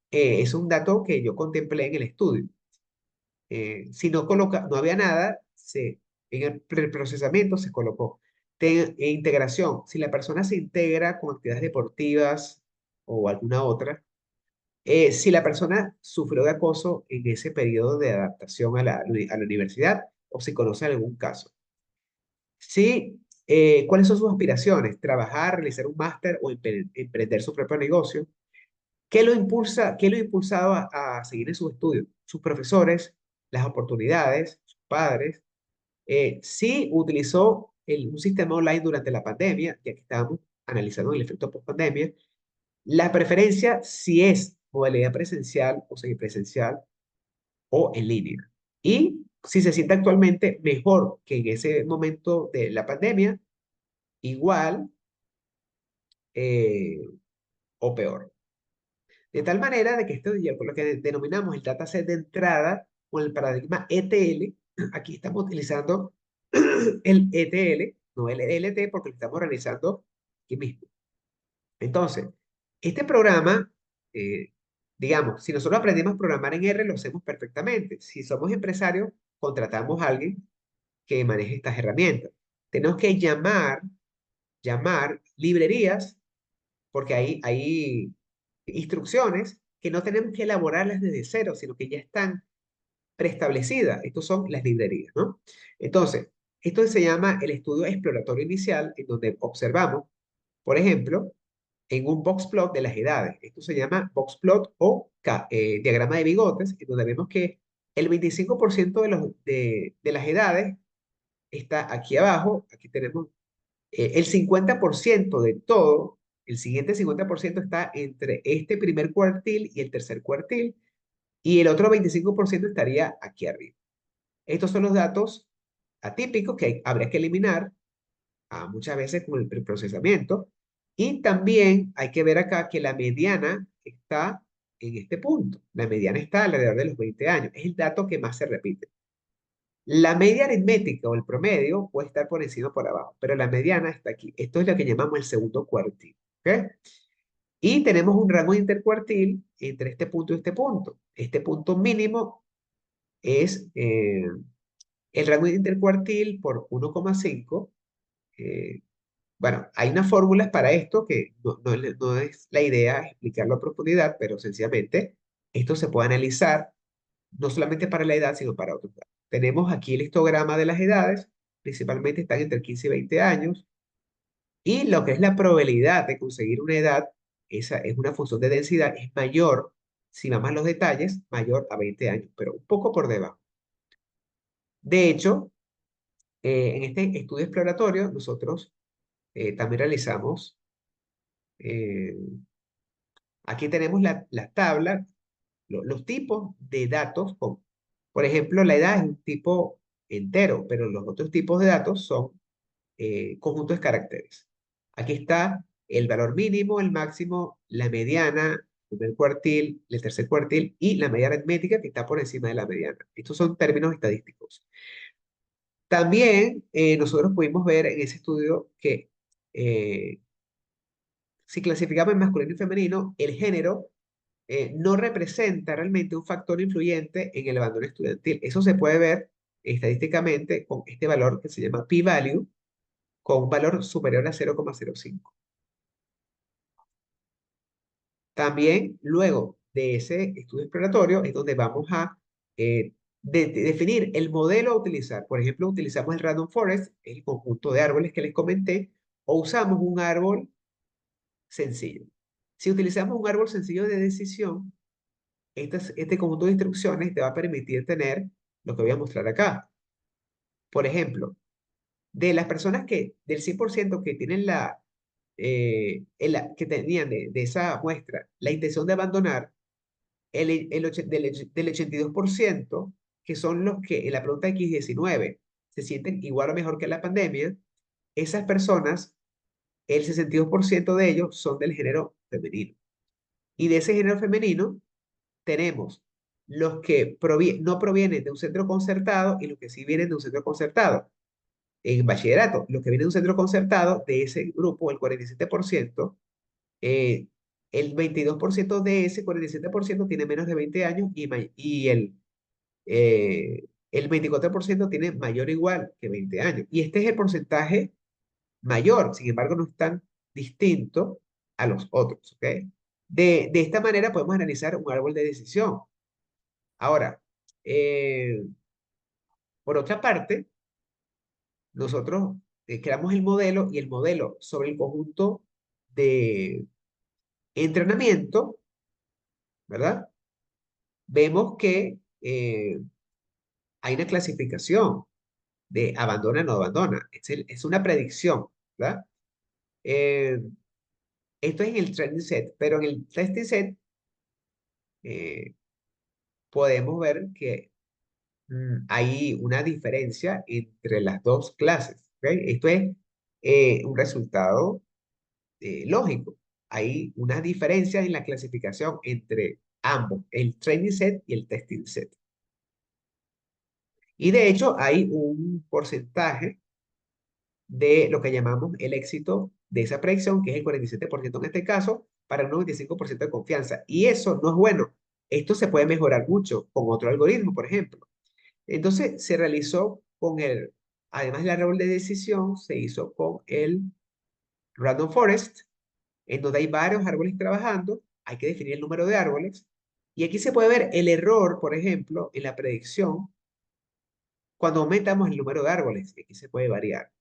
Es un dato que yo contemplé en el estudio. Si no había nada, en el procesamiento se colocó. Integración, si la persona se integra con actividades deportivas o alguna otra, si la persona sufrió de acoso en ese periodo de adaptación a la universidad o si conoce algún caso. Sí, ¿cuáles son sus aspiraciones? Trabajar, realizar un máster o emprender su propio negocio. ¿Qué lo ha impulsado a seguir en sus estudios? Sus profesores, las oportunidades, sus padres. Sí utilizó un sistema online durante la pandemia, ya que estábamos analizando el efecto post-pandemia. La preferencia si es modalidad presencial o semipresencial o en línea. Y si se siente actualmente mejor que en ese momento de la pandemia, igual eh, o peor. De tal manera de que esto ya por lo que denominamos el dataset de entrada con el paradigma ETL, aquí estamos utilizando el ETL, no el ELT, porque lo estamos realizando aquí mismo. Entonces, este programa digamos, si nosotros aprendimos a programar en R, lo hacemos perfectamente. Si somos empresarios, contratamos a alguien que maneje estas herramientas. Tenemos que llamar librerías, porque hay instrucciones que no tenemos que elaborarlas desde cero, sino que ya están preestablecidas. Estos son las librerías, ¿no? Entonces, esto se llama el estudio exploratorio inicial, en donde observamos, por ejemplo, en un box plot de las edades. Esto se llama box plot o diagrama de bigotes, en donde vemos que el 25% de las edades está aquí abajo. Aquí tenemos el 50% de todo. El siguiente 50% está entre este primer cuartil y el tercer cuartil, y el otro 25% estaría aquí arriba. Estos son los datos atípicos que habría que eliminar muchas veces con el procesamiento. Y también hay que ver acá que la mediana está en este punto. La mediana está alrededor de los 20 años. Es el dato que más se repite. La media aritmética o el promedio puede estar por encima o por abajo, pero la mediana está aquí. Esto es lo que llamamos el segundo cuartil. ¿Ok? Y tenemos un rango intercuartil entre este punto y este punto. Este punto mínimo es el rango intercuartil por 1,5. eh, bueno, hay unas fórmulas para esto que no es la idea explicarlo a profundidad, pero sencillamente esto se puede analizar no solamente para la edad, sino para otros datos. Tenemos aquí el histograma de las edades, principalmente están entre 15 y 20 años, y lo que es la probabilidad de conseguir una edad, esa es una función de densidad, es mayor, si vamos a los detalles, mayor a 20 años, pero un poco por debajo. De hecho, en este estudio exploratorio, nosotros también realizamos, eh, aquí tenemos la tabla, los tipos de datos. Por ejemplo, la edad es un tipo entero, pero los otros tipos de datos son conjuntos de caracteres. Aquí está el valor mínimo, el máximo, la mediana, el primer cuartil, el tercer cuartil y la media aritmética que está por encima de la mediana. Estos son términos estadísticos. También nosotros pudimos ver en ese estudio que eh, si clasificamos en masculino y femenino, el género no representa realmente un factor influyente en el abandono estudiantil. Eso se puede ver estadísticamente con este valor que se llama p-value, con un valor superior a 0,05. También, luego de ese estudio exploratorio, es donde vamos a definir el modelo a utilizar. Por ejemplo, utilizamos el Random Forest, el conjunto de árboles que les comenté, o usamos un árbol sencillo. Si utilizamos un árbol sencillo de decisión, este conjunto de instrucciones te va a permitir tener lo que voy a mostrar acá. Por ejemplo, de las personas del 100% que tienen que tenían de esa muestra la intención de abandonar, del 82%, que son los que en la pregunta X19 se sienten igual o mejor que la pandemia, esas personas, el 62% de ellos son del género femenino. Y de ese género femenino tenemos los que no provienen de un centro concertado y los que sí vienen de un centro concertado. En bachillerato, los que vienen de un centro concertado, de ese grupo, el 47%, eh, el 22% de ese 47% tiene menos de 20 años y el 24% tiene mayor o igual que 20 años. Y este es el porcentaje mayor, sin embargo, no es tan distinto a los otros, ¿ok? De esta manera podemos analizar un árbol de decisión. Ahora, por otra parte, nosotros creamos el modelo y el modelo sobre el conjunto de entrenamiento, ¿verdad? Vemos que hay una clasificación de abandona, no abandona. Es una predicción, ¿verdad? Eh, Esto es en el training set, pero en el testing set eh, podemos ver que hay una diferencia entre las dos clases, ¿ok? Esto es un resultado lógico. Hay una diferencia en la clasificación entre ambos, el training set y el testing set. Y de hecho hay un porcentaje de lo que llamamos el éxito de esa predicción, que es el 47% en este caso, para un 95% de confianza. Y eso no es bueno. Esto se puede mejorar mucho con otro algoritmo, por ejemplo. Entonces se realizó con además del árbol de decisión, se hizo con el Random Forest, en donde hay varios árboles trabajando, hay que definir el número de árboles, y aquí se puede ver el error, por ejemplo, en la predicción, cuando aumentamos el número de árboles, aquí se puede variar.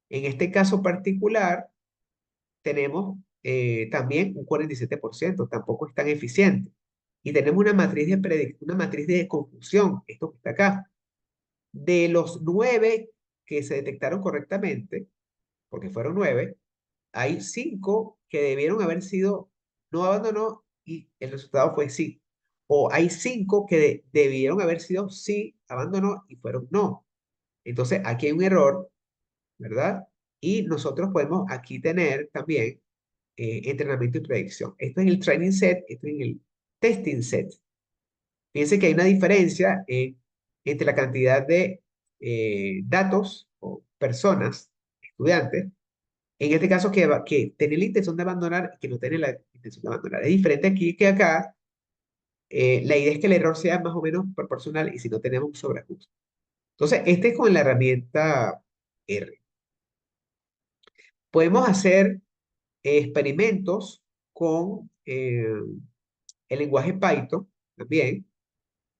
En este caso particular, tenemos también un 47%, tampoco es tan eficiente. Y tenemos una matriz una matriz de confusión, esto que está acá. De los 9 que se detectaron correctamente, porque fueron 9, hay 5 que debieron haber sido no abandonó y el resultado fue sí. O hay 5 que debieron haber sido sí, abandonó y fueron no. Entonces aquí hay un error, ¿verdad? Y nosotros podemos aquí tener también entrenamiento y predicción. Esto es el training set, esto es el testing set. Fíjense que hay una diferencia entre la cantidad de datos o personas, estudiantes, en este caso que tienen la intención de abandonar y que no tienen la intención de abandonar. Es diferente aquí que acá. La idea es que el error sea más o menos proporcional y si no tenemos un sobreajuste. Entonces, este es con la herramienta R. Podemos hacer experimentos con el lenguaje Python también.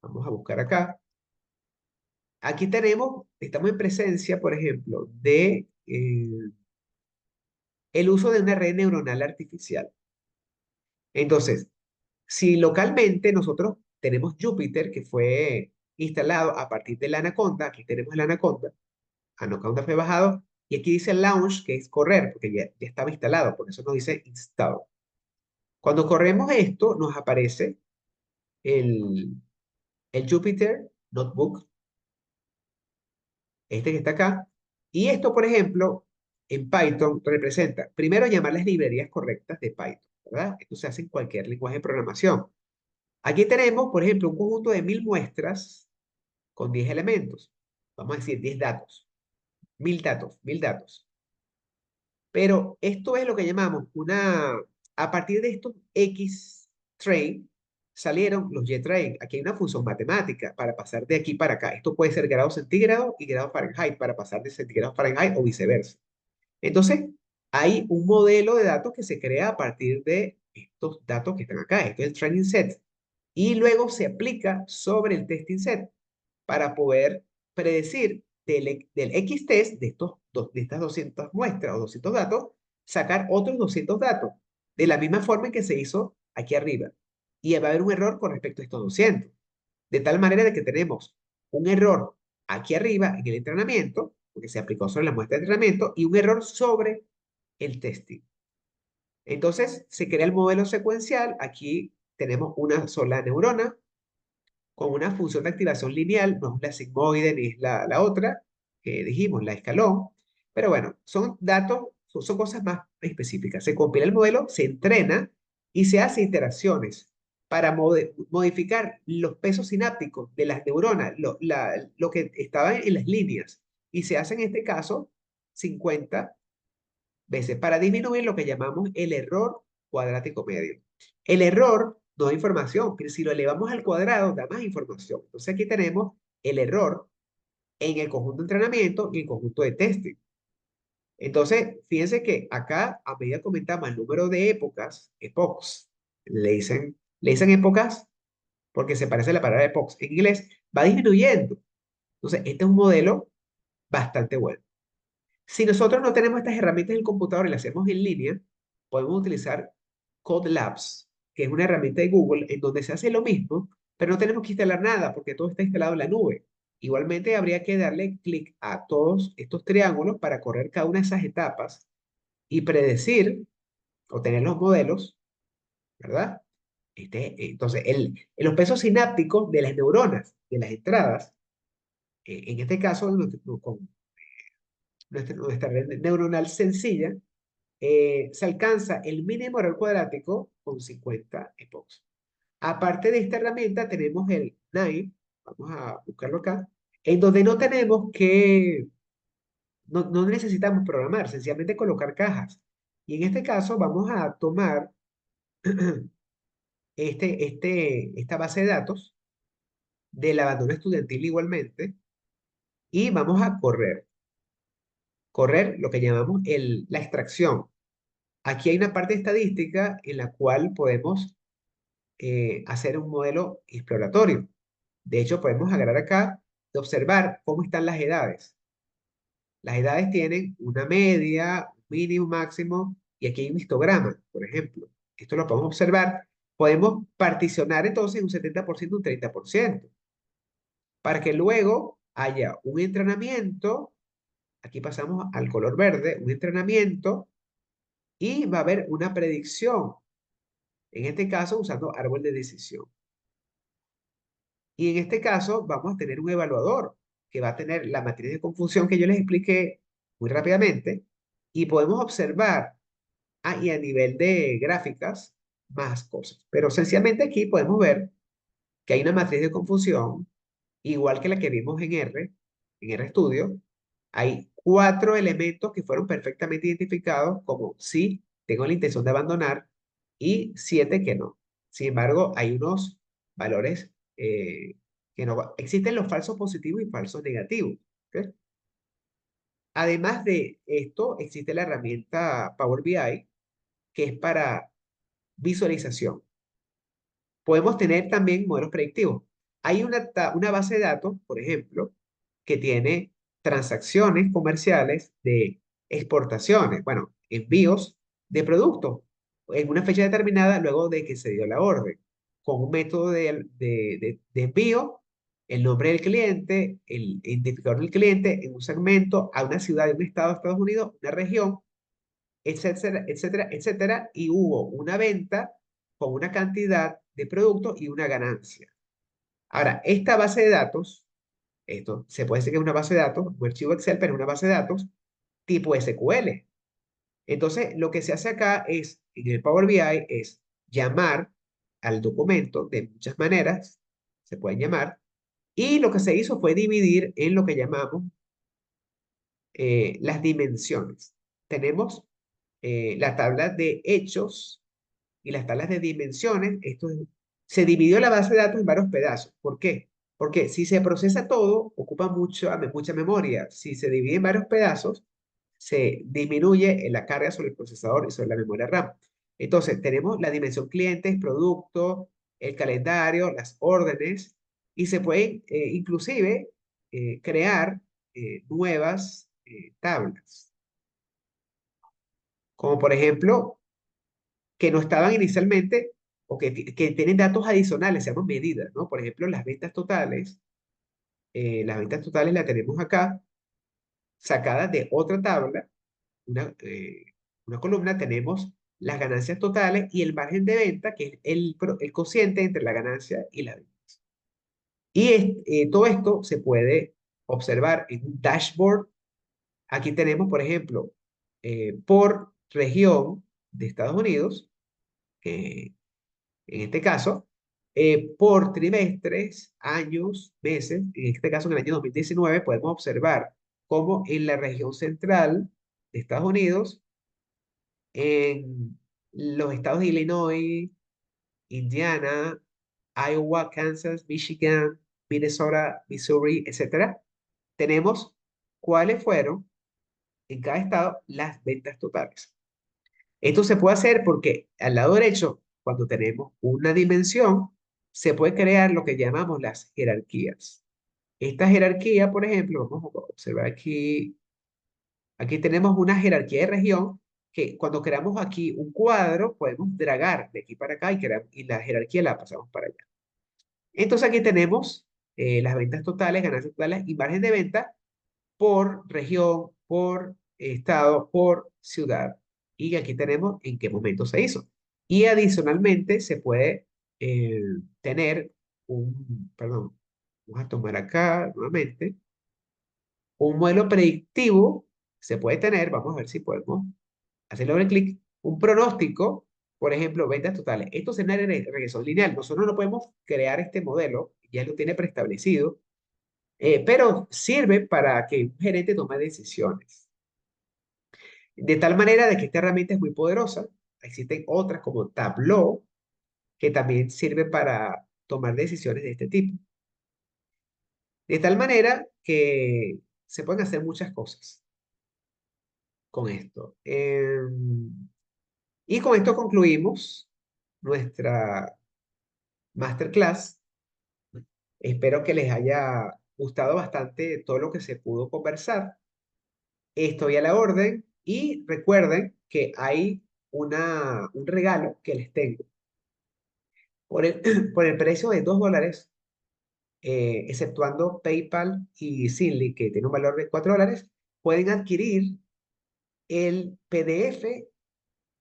Vamos a buscar acá. Aquí estamos en presencia, por ejemplo, de el uso de una red neuronal artificial. Entonces, si localmente nosotros tenemos Jupyter, que fue instalado a partir de la Anaconda, aquí tenemos la Anaconda, Anaconda fue bajado, y aquí dice launch, que es correr, porque ya estaba instalado, por eso nos dice install. Cuando corremos esto, nos aparece el, el Jupyter Notebook, este que está acá, y esto, por ejemplo, en Python representa, primero, llamar las librerías correctas de Python, ¿verdad? Esto se hace en cualquier lenguaje de programación. Aquí tenemos, por ejemplo, un conjunto de 1000 muestras con 10 elementos. Vamos a decir 10 datos, 1000 datos, 1000 datos. Pero esto es lo que llamamos a partir de estos X-train, salieron los Y-train. Aquí hay una función matemática para pasar de aquí para acá. Esto puede ser grado centígrado y grado Fahrenheit para pasar de centígrado a Fahrenheit o viceversa. Entonces, hay un modelo de datos que se crea a partir de estos datos que están acá. Esto es el training set. Y luego se aplica sobre el testing set para poder predecir del X-test, de estas 200 muestras o 200 datos, sacar otros 200 datos, de la misma forma en que se hizo aquí arriba. Y va a haber un error con respecto a estos 200. De tal manera de que tenemos un error aquí arriba en el entrenamiento, porque se aplicó sobre la muestra de entrenamiento, y un error sobre el testing. Entonces, se crea el modelo secuencial. Aquí tenemos una sola neurona con una función de activación lineal, no es la sigmoide ni es la otra, que dijimos, la escalón. Pero bueno, son datos, son cosas más específicas. Se compila el modelo, se entrena y se hace iteraciones para modificar los pesos sinápticos de las neuronas, lo que estaba en las líneas. Y se hace en este caso 50 veces para disminuir lo que llamamos el error cuadrático medio. El error no da información, pero si lo elevamos al cuadrado da más información. Entonces aquí tenemos el error en el conjunto de entrenamiento y el conjunto de testing. Entonces, fíjense que acá, a medida que aumentamos el número de épocas, epochs, le dicen épocas porque se parece a la palabra epochs en inglés, va disminuyendo. Entonces, este es un modelo bastante bueno. Si nosotros no tenemos estas herramientas en el computador y las hacemos en línea, podemos utilizar CodeLabs, que es una herramienta de Google en donde se hace lo mismo, pero no tenemos que instalar nada porque todo está instalado en la nube. Igualmente habría que darle clic a todos estos triángulos para correr cada una de esas etapas y predecir o tener los modelos, ¿verdad? Entonces, los pesos sinápticos de las neuronas, de las entradas, en este caso, con nuestra red neuronal sencilla, se alcanza el mínimo error cuadrático con 50 epochs. Aparte de esta herramienta, tenemos el Nine, vamos a buscarlo acá, en donde no necesitamos programar, sencillamente colocar cajas. Y en este caso vamos a tomar esta base de datos del abandono estudiantil igualmente y vamos a correr lo que llamamos la extracción. Aquí hay una parte estadística en la cual podemos hacer un modelo exploratorio. De hecho, podemos agarrar acá de observar cómo están las edades. Las edades tienen una media, un mínimo, un máximo, y aquí hay un histograma, por ejemplo. Esto lo podemos observar. Podemos particionar entonces un 70%, un 30%, para que luego haya un entrenamiento. Aquí pasamos al color verde, un entrenamiento, y va a haber una predicción, en este caso usando árbol de decisión. Y en este caso vamos a tener un evaluador que va a tener la matriz de confusión que yo les expliqué muy rápidamente y podemos observar y a nivel de gráficas más cosas. Pero sencillamente aquí podemos ver que hay una matriz de confusión igual que la que vimos en RStudio. Hay 4 elementos que fueron perfectamente identificados como sí, tengo la intención de abandonar y 7 que no. Sin embargo, hay unos valores que no. Existen los falsos positivos y falsos negativos. ¿Ok? Además de esto, existe la herramienta Power BI, que es para visualización. Podemos tener también modelos predictivos. Hay una base de datos, por ejemplo, que tiene transacciones comerciales de exportaciones, bueno, envíos de productos en una fecha determinada luego de que se dio la orden, con un método de envío, el nombre del cliente, el identificador del cliente en un segmento a una ciudad de un estado de Estados Unidos, una región, etcétera, etcétera, etcétera, y hubo una venta con una cantidad de productos y una ganancia. Ahora, esta base de datos, esto se puede decir que es una base de datos, un archivo Excel, pero es una base de datos tipo SQL. Entonces, lo que se hace acá es, en el Power BI, es llamar al documento de muchas maneras, se pueden llamar, y lo que se hizo fue dividir en lo que llamamos las dimensiones. Tenemos la tabla de hechos y las tablas de dimensiones. Se dividió la base de datos en varios pedazos. ¿Por qué? Porque si se procesa todo, ocupa mucha memoria. Si se divide en varios pedazos, se disminuye la carga sobre el procesador y sobre la memoria RAM. Entonces, tenemos la dimensión clientes, producto, el calendario, las órdenes, y se pueden inclusive crear nuevas tablas, como por ejemplo que no estaban inicialmente o que tienen datos adicionales, se llaman medidas, ¿no? Por ejemplo, las ventas totales las tenemos acá, sacadas de otra tabla, una columna, tenemos las ganancias totales y el margen de venta, que es el cociente entre la ganancia y la venta. Y todo esto se puede observar en un dashboard. Aquí tenemos, por ejemplo, por región de Estados Unidos, que en este caso, por trimestres, años, meses, en este caso en el año 2019, podemos observar cómo en la región central de Estados Unidos, en los estados de Illinois, Indiana, Iowa, Kansas, Michigan, Minnesota, Missouri, etcétera, tenemos cuáles fueron en cada estado las ventas totales. Esto se puede hacer porque al lado derecho, cuando tenemos una dimensión, se puede crear lo que llamamos las jerarquías. Esta jerarquía, por ejemplo, vamos a observar aquí tenemos una jerarquía de región que cuando creamos aquí un cuadro, podemos dragar de aquí para acá y la jerarquía la pasamos para allá. Entonces aquí tenemos las ventas totales, ganancias totales y margen de venta por región, por estado, por ciudad. Y aquí tenemos en qué momento se hizo. Y adicionalmente se puede tener perdón, vamos a tomar acá nuevamente, un modelo predictivo, se puede tener, vamos a ver si podemos hacerle doble clic, un pronóstico, por ejemplo, ventas totales. Esto es una regresión lineal. Nosotros no podemos crear este modelo, ya lo tiene preestablecido, pero sirve para que un gerente tome decisiones. De tal manera de que esta herramienta es muy poderosa Existen otras como Tableau, que también sirve para tomar decisiones de este tipo. De tal manera que se pueden hacer muchas cosas con esto. Y con esto concluimos nuestra masterclass. Espero que les haya gustado bastante todo lo que se pudo conversar. Estoy a la orden y recuerden que hay un regalo que les tengo. Por el precio de $2, exceptuando PayPal y Zinli, que tiene un valor de $4, pueden adquirir el PDF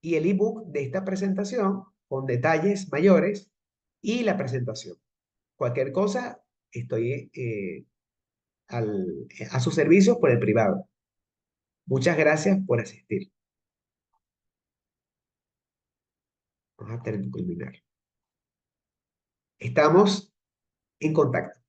y el ebook de esta presentación con detalles mayores y la presentación. Cualquier cosa, estoy a sus servicios por el privado. Muchas gracias por asistir. Vamos a terminar. Estamos en contacto.